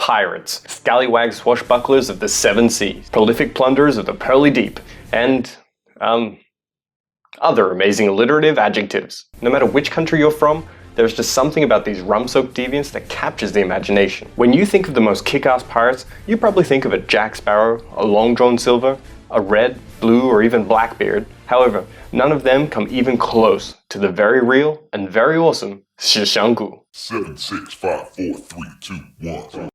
pirates, scallywag swashbucklers of the seven seas, prolific plunderers of the pearly deep, and, other amazing alliterative adjectives. No matter which country you're from, there's just something about these rum-soaked deviants that captures the imagination. When you think of the most kick-ass pirates, you probably think of a Jack Sparrow, a Long John Silver, a red, blue, or even Blackbeard. However, none of them come even close to the very real and very awesome Shi XiangGu. 7, 6, 5, 4, 3, 2, 1.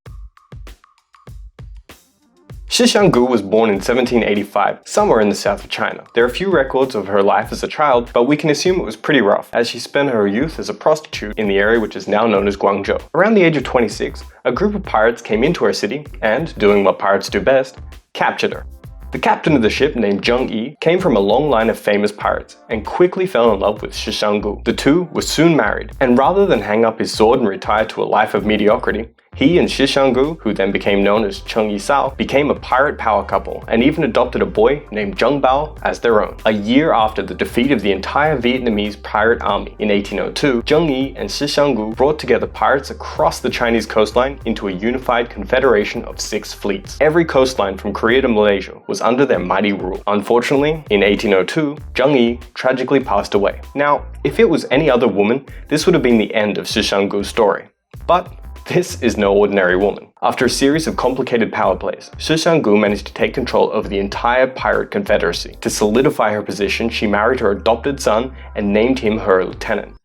Shi XiangGu was born in 1785, somewhere in the south of China. There are few records of her life as a child, but we can assume it was pretty rough, as she spent her youth as a prostitute in the area which is now known as Guangzhou. Around the age of 26, a group of pirates came into her city and, doing what pirates do best, captured her. The captain of the ship, named Zheng Yi, came from a long line of famous pirates and quickly fell in love with Shi XiangGu. The two were soon married, and rather than hang up his sword and retire to a life of mediocrity, he and Shi XiangGu, who then became known as Cheng Yisao, became a pirate power couple and even adopted a boy named Zheng Bao as their own. A year after the defeat of the entire Vietnamese pirate army in 1802, Zheng Yi and Shi XiangGu brought together pirates across the Chinese coastline into a unified confederation of 6 fleets. Every coastline from Korea to Malaysia was under their mighty rule. Unfortunately, in 1802, Zheng Yi tragically passed away. Now, if it was any other woman, this would have been the end of Shi XiangGu's story. But this is no ordinary woman. After a series of complicated power plays, Shi XiangGu managed to take control over the entire pirate confederacy. To solidify her position, she married her adopted son and named him her lieutenant.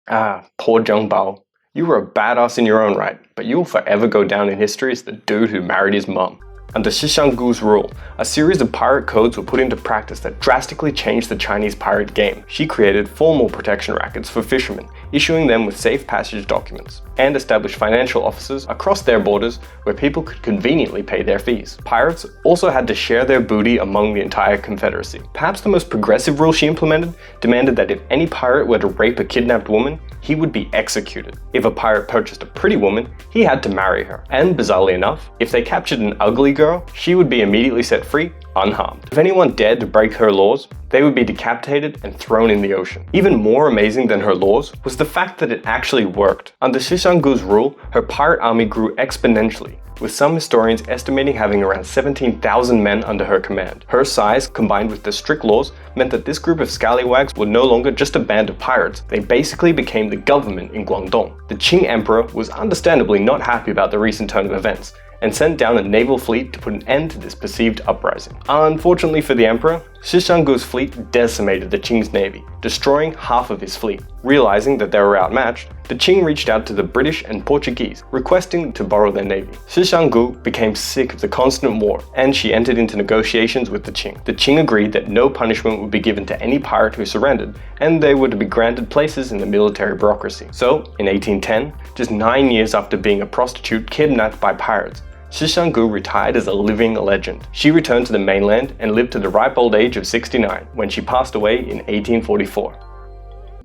Ah, poor Zheng Bao. You were a badass in your own right, but you will forever go down in history as the dude who married his mum. Under Shi XiangGu's rule, a series of pirate codes were put into practice that drastically changed the Chinese pirate game. She created formal protection rackets for fishermen, issuing them with safe passage documents, and established financial offices across their borders where people could conveniently pay their fees. Pirates also had to share their booty among the entire confederacy. Perhaps the most progressive rule she implemented demanded that if any pirate were to rape a kidnapped woman, he would be executed. If a pirate purchased a pretty woman, he had to marry her. And bizarrely enough, if they captured an ugly girl, she would be immediately set free, unharmed. If anyone dared to break her laws, they would be decapitated and thrown in the ocean. Even more amazing than her laws was the fact that it actually worked. Under Shi XiangGu's rule, her pirate army grew exponentially, with some historians estimating having around 17,000 men under her command. Her size, combined with the strict laws, meant that this group of scallywags were no longer just a band of pirates. They basically became the government in Guangdong. The Qing emperor was understandably not happy about the recent turn of events, and sent down a naval fleet to put an end to this perceived uprising. Unfortunately for the emperor, Shi XiangGu's fleet decimated the Qing's navy, destroying half of his fleet. Realizing that they were outmatched, the Qing reached out to the British and Portuguese, requesting to borrow their navy. Shi XiangGu became sick of the constant war, and she entered into negotiations with the Qing. The Qing agreed that no punishment would be given to any pirate who surrendered, and they were to be granted places in the military bureaucracy. So, in 1810, just 9 years after being a prostitute kidnapped by pirates, Shi XiangGu retired as a living legend. She returned to the mainland and lived to the ripe old age of 69 when she passed away in 1844.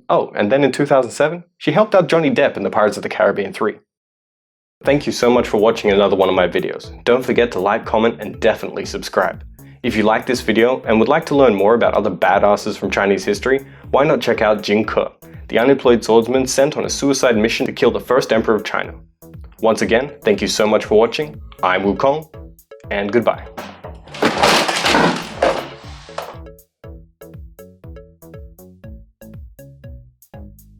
Oh, and then in 2007, she helped out Johnny Depp in the Pirates of the Caribbean 3. Thank you so much for watching another one of my videos. Don't forget to like, comment, and definitely subscribe. If you like this video and would like to learn more about other badasses from Chinese history, why not check out Jing Ke, the unemployed swordsman sent on a suicide mission to kill the first emperor of China. Once again, thank you so much for watching. I'm WooKong, and goodbye.